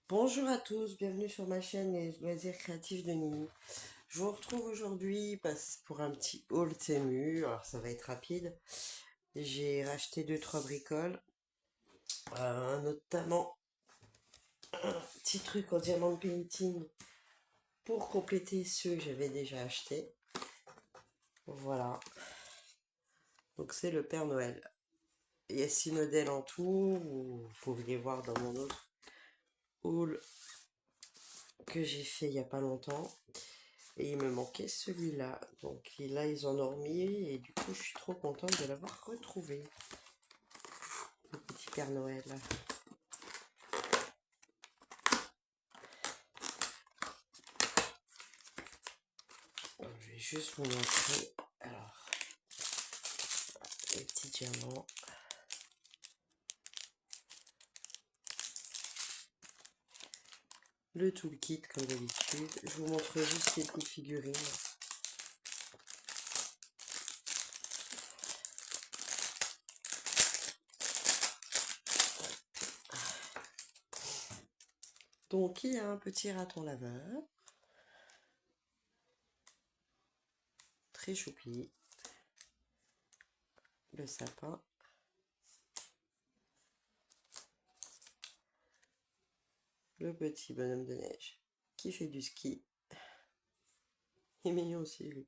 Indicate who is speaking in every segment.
Speaker 1: Bonjour à tous, bienvenue sur ma chaîne Les Loisirs Créatifs de Nini. Je vous retrouve aujourd'hui pour un petit haul Temu, alors ça va être rapide. J'ai racheté deux trois bricoles, notamment un petit truc en diamant painting pour compléter ceux que j'avais déjà achetés. Voilà, donc c'est le Père Noël. Il y a 6 modèles en tout, vous pouvez voir dans mon autre haul que j'ai fait il n'y a pas longtemps. Et il me manquait celui-là. Donc là, ils en ont remis. Et du coup, je suis trop contente de l'avoir retrouvé. Le petit Père Noël. Alors, je vais juste vous montrer. Alors, les petits diamants. Le toolkit, comme d'habitude. Je vous montre juste les petites figurines. Donc, il y a un petit raton laveur. Très choupi. Le sapin. Le petit bonhomme de neige qui fait du ski. Il est mignon aussi, lui.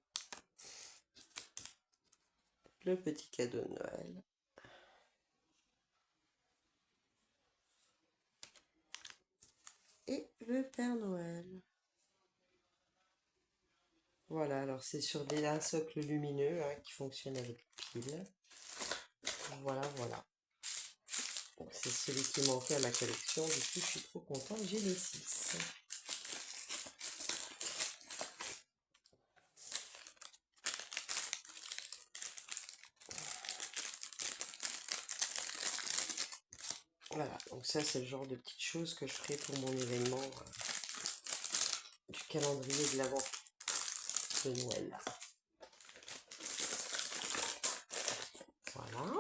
Speaker 1: Le petit cadeau de Noël. Et le Père Noël. Voilà, alors c'est sur un socle lumineux qui fonctionne avec pile. Voilà, voilà. Donc c'est celui qui manquait à ma collection. Du coup, je suis trop contente. J'ai les 6. Voilà, donc ça c'est le genre de petites choses que je ferai pour mon événement du calendrier de l'Avent de Noël. Voilà.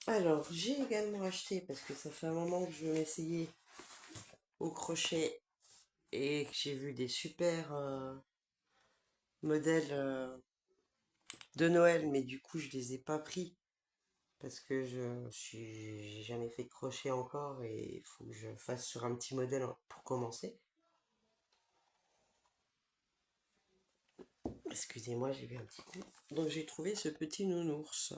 Speaker 1: Alors, j'ai également acheté, parce que ça fait un moment que je veux m'essayer au crochet et que j'ai vu des super modèles de Noël, mais du coup je les ai pas pris parce que j'ai jamais fait de crochet encore et il faut que je fasse sur un petit modèle pour commencer. Excusez-moi, j'ai vu un petit coup. Donc j'ai trouvé ce petit nounours.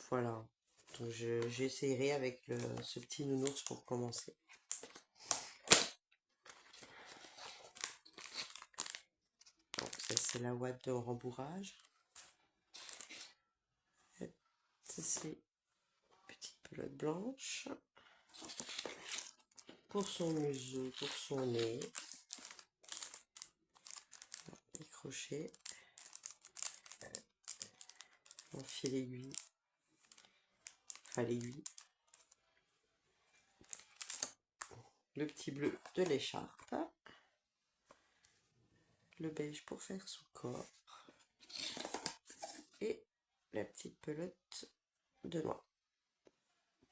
Speaker 1: Voilà. Donc j'essayerai avec ce petit nounours pour commencer. Donc ça c'est la ouate de rembourrage. Ça c'est petite pelote blanche. Pour son museau, pour son nez. Les crochets. On file l'aiguille. Enfin l'aiguille. Le petit bleu de l'écharpe. Le beige pour faire son corps. Et la petite pelote de noix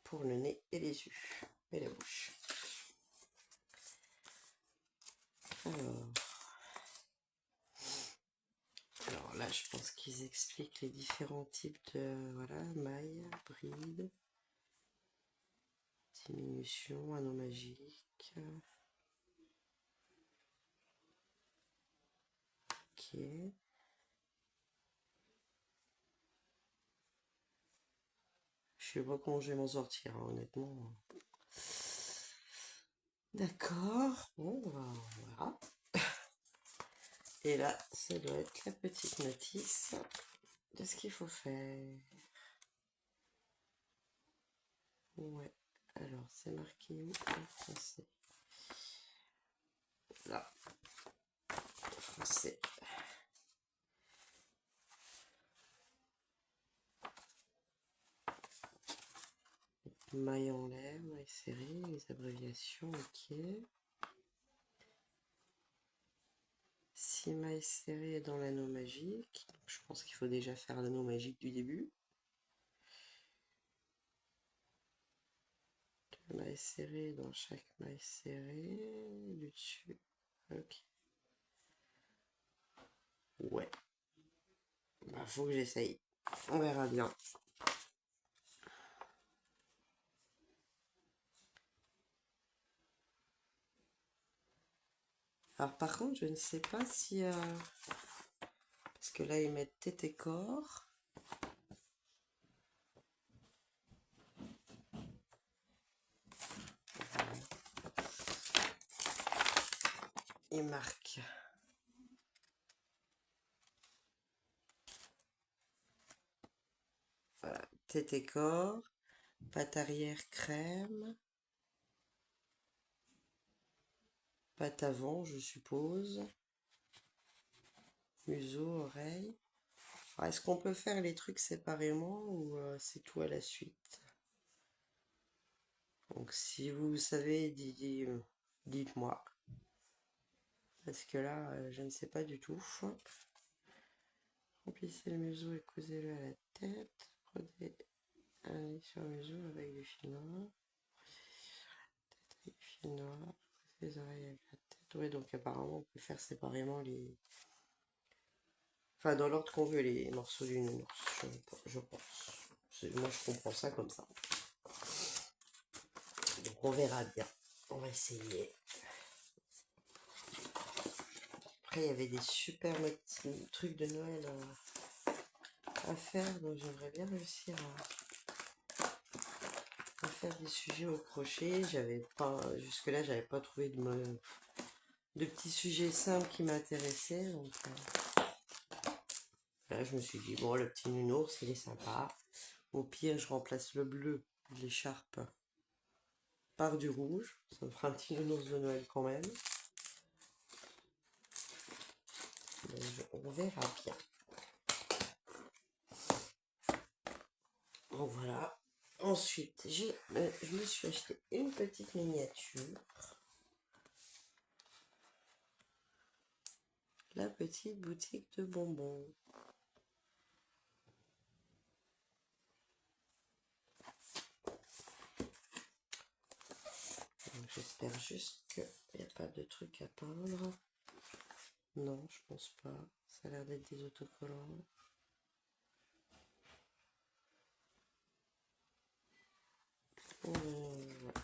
Speaker 1: pour le nez et les yeux et la bouche. Alors, là, je pense qu'ils expliquent les différents types de mailles, bride, diminution, anneau magique. Ok. Je sais pas comment je vais m'en sortir, hein, honnêtement. D'accord. Bon, voilà. Et là, ça doit être la petite notice de ce qu'il faut faire. Ouais. Alors, c'est marqué où en français? Là. Français. Maille en l'air, maille serrée, les abréviations, ok. petits mailles serrées dans l'anneau magique. Je pense qu'il faut déjà faire l'anneau magique du début. Deux mailles serrées dans chaque maille serrée du dessus. Ok. Ouais. Bah, faut que j'essaye. On verra bien. Alors par contre, je ne sais pas si... parce que là, ils mettent tête et corps. Ils marquent. Voilà. Tête et corps. Patte arrière crème. Patte avant, je suppose. Museau, oreille. Est-ce qu'on peut faire les trucs séparément ou c'est tout à la suite? Donc si vous savez, dites-moi. Parce que là, je ne sais pas du tout. Remplissez le museau et cousez-le à la tête. Prenez un lit sur le museau avec du fil noir. Tête avec du fil noir. Cousez les oreilles avec la tête. Oui, donc apparemment on peut faire séparément les... Enfin, dans l'ordre qu'on veut, les morceaux du nounours, je pense. Moi, je comprends ça comme ça. Donc, on verra bien. On va essayer. Après, il y avait des super trucs de Noël à faire, donc j'aimerais bien réussir à faire des sujets au crochet. J'avais pas, jusque-là, j'avais pas trouvé de petits sujets simples qui m'intéressaient. Donc là, je me suis dit, bon, le petit nounours, il est sympa. Au pire, je remplace le bleu de l'écharpe par du rouge. Ça me fera un petit nounours de Noël quand même. On verra bien. Donc voilà. Ensuite, je me suis acheté une petite miniature. La petite boutique de bonbons. J'espère juste qu'il n'y a pas de truc à peindre. Non, je pense pas. Ça a l'air d'être des autocollants. Voilà.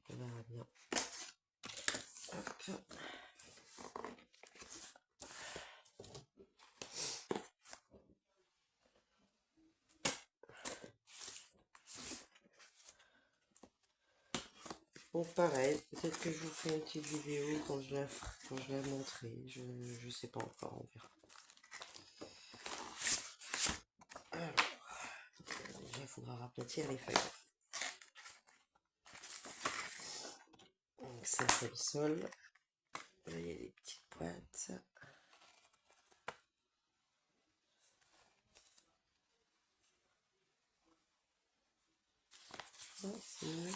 Speaker 1: On verra bien. Hop. Bon, pareil, peut-être que je vous fais une petite vidéo quand je la montrerai. Je sais pas encore, on verra. Alors, déjà, il faudra rapetir les feuilles. Donc ça, c'est le sol. Là, il y a des petites boîtes. Voici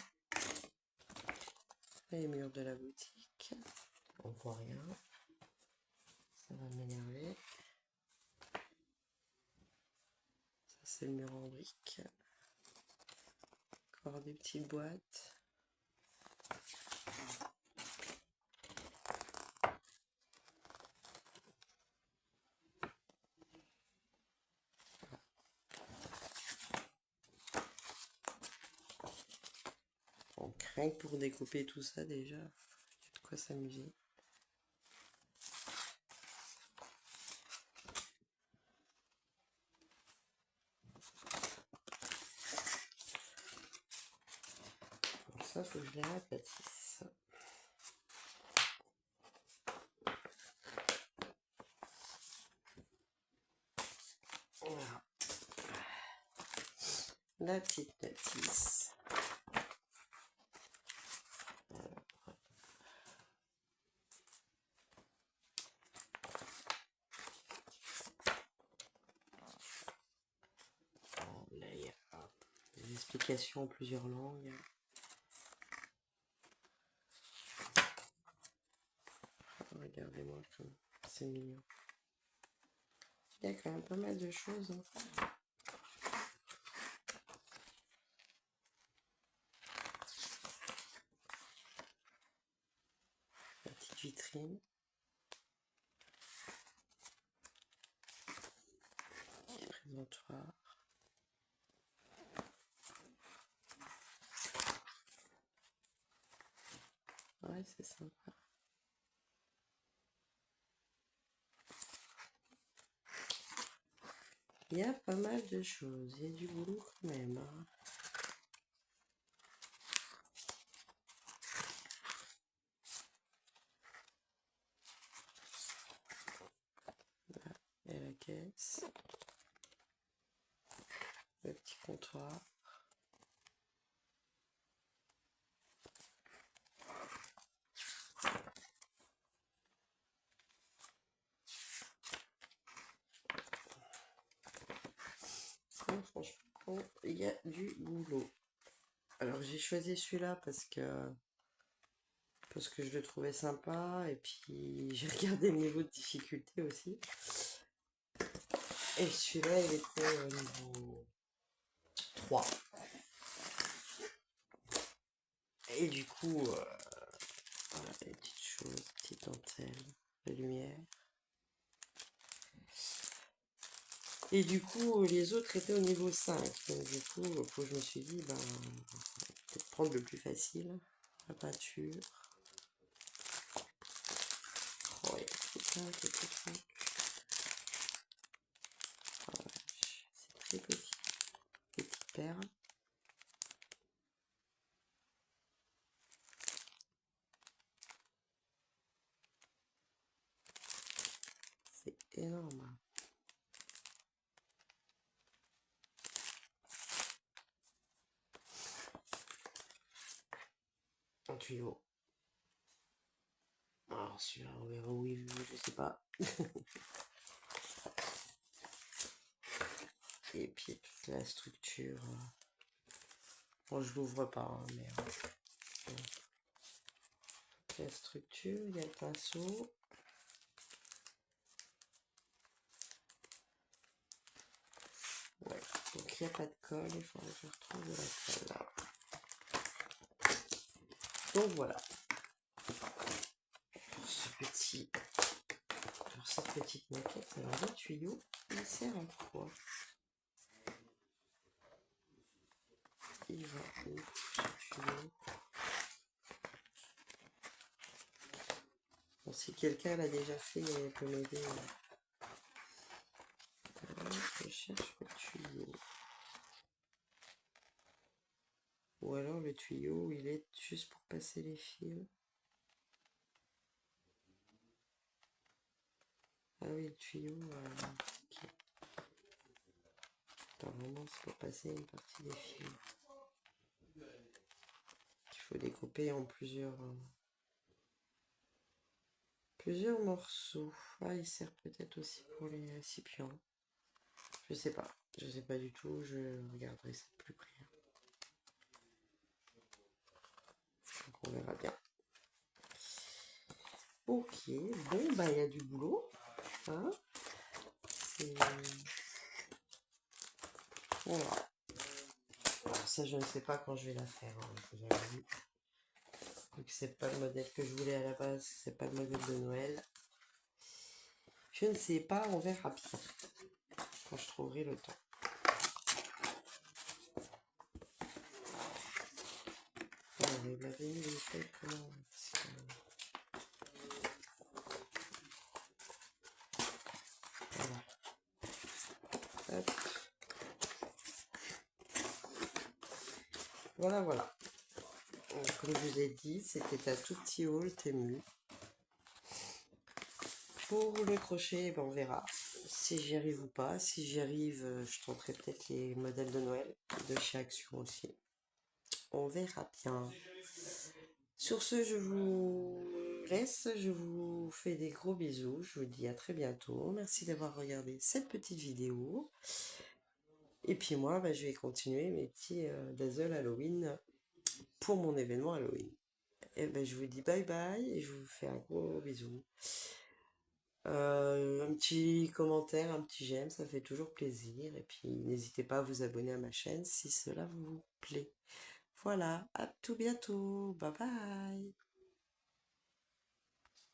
Speaker 1: les murs de la boutique. On voit rien. Ça va m'énerver. Ça, c'est le mur en briques. Encore des petites boîtes. Donc rien que pour découper tout ça déjà, il y a de quoi s'amuser. Donc ça, faut que je les rapatisse. Voilà. La petite notice. Là, il y a des explications en plusieurs langues. Regardez-moi comme c'est mignon. Il y a quand même pas mal de choses. Hein. La petite vitrine. Présentoir. Ouais, c'est sympa. Il y a pas mal de choses. Il y a du boulot quand même. Hein. Là, il y a la caisse. Le petit comptoir. Donc, franchement, il y a du boulot. Alors j'ai choisi celui-là parce que je le trouvais sympa et puis j'ai regardé le niveau de difficulté aussi. Et celui-là il était au niveau 3. Et du coup, voilà, les petites choses, petites dentelles, la lumière. Et du coup, les autres étaient au niveau 5. Donc du coup, je me suis dit, ben, peut-être prendre le plus facile, la peinture. Oh, il y a tout ça, quelques trucs. Oh, c'est très petit. Petite perle. C'est énorme. Un tuyau. Alors celui-là, on verra où il veut, je sais pas. Et puis toute la structure. Bon, je l'ouvre pas, hein, mais toute la structure, il y a le pinceau. Ouais, donc il n'y a pas de colle, il faudrait que je retrouve de la colle là. Donc voilà. Pour cette petite maquette, alors le tuyau, il sert à quoi? Il va où ce tuyau? Bon, si quelqu'un l'a déjà fait, il peut m'aider. Je cherche le tuyau. Ou alors le tuyau, il est juste pour passer les fils. Ah oui, le tuyau, okay. Apparemment, c'est pour passer une partie des fils. Il faut découper en plusieurs morceaux. Ah, il sert peut-être aussi pour les récipients. Je sais pas. Je sais pas du tout. Je regarderai ça de plus près. Donc on verra bien. Ok, bon, bah il y a du boulot. Hein, voilà. Alors ça, je ne sais pas quand je vais la faire. Hein, vu que c'est pas le modèle que je voulais à la base, c'est pas le modèle de Noël. Je ne sais pas, on verra bien quand je trouverai le temps. Il m'avait mis les feuilles comment voilà. Hop. Voilà. Donc, comme je vous ai dit, c'était un tout petit haul Temu. Pour le crochet, ben, on verra si j'y arrive ou pas. Si j'y arrive, je tenterai peut-être les modèles de Noël de chez Action aussi. On verra bien. Sur ce, je vous laisse. Je vous fais des gros bisous. Je vous dis à très bientôt. Merci d'avoir regardé cette petite vidéo. Et puis moi, je vais continuer mes petits dazzle Halloween pour mon événement Halloween. Et ben, je vous dis bye bye et je vous fais un gros bisou. Un petit commentaire, un petit j'aime, ça fait toujours plaisir. Et puis n'hésitez pas à vous abonner à ma chaîne si cela vous plaît. Voilà, à tout bientôt. Bye bye.